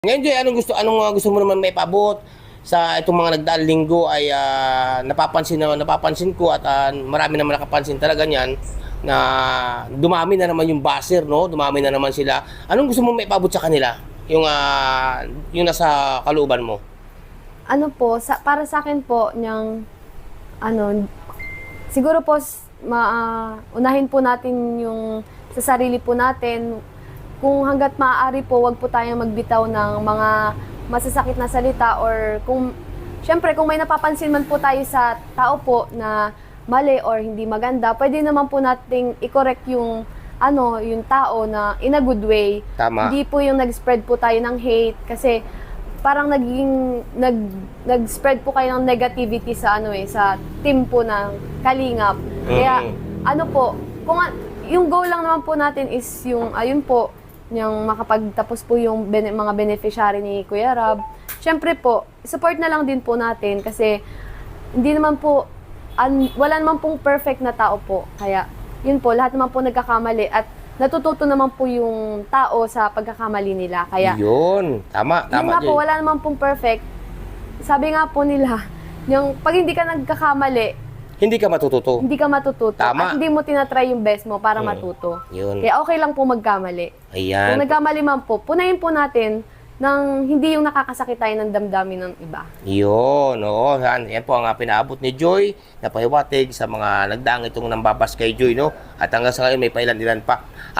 Ngayon, Joy, anong gusto mo naman may paabot sa itong mga nagdaang linggo ay napapansin ko at marami naman nakapansin talaga niyan na dumami na naman yung baser, no? Dumami na naman sila. Anong gusto mo may paabot sa kanila? Yung nasa kalooban mo. Ano po, para sa akin po, siguro po, unahin po natin yung sa sarili po natin. Kung hanggat maaari po, wag po tayong magbitaw ng mga masasakit na salita or syempre, kung may napapansin man po tayo sa tao po na mali or hindi maganda, pwede naman po nating i-correct yung tao na in a good way. Tama. Hindi po yung nag-spread po tayo ng hate kasi parang nag-spread po kayo ng negativity sa sa team po ng Kalingap. Kaya yung goal lang naman po natin is yung yung makapagtapos po yung mga beneficiary ni Kuya Rab. Syempre po, support na lang din po natin kasi hindi naman po wala naman pong perfect na tao po. Kaya yun po, lahat naman po nagkakamali at natututo naman po yung tao sa pagkakamali nila. Kaya Yun, tama, yun nga po, Joy. wala naman pong perfect. Sabi nga po nila, yung pag hindi ka nagkakamali, Hindi ka matututo. hindi ka matututo. Tama. At hindi mo tinatry yung best mo para matuto. Yun. Kaya okay lang po magkamali. Ayan. Kung nagkamali man po, punayin po natin nang hindi yung nakakasakit tayo ng damdamin ng iba. Yun, oo. Yan po ang pinaabot ni Joy na pahiwatig sa mga nagdaang itong nambabas kay Joy, no? At hanggang sa ngayon may pailan-ilan pa.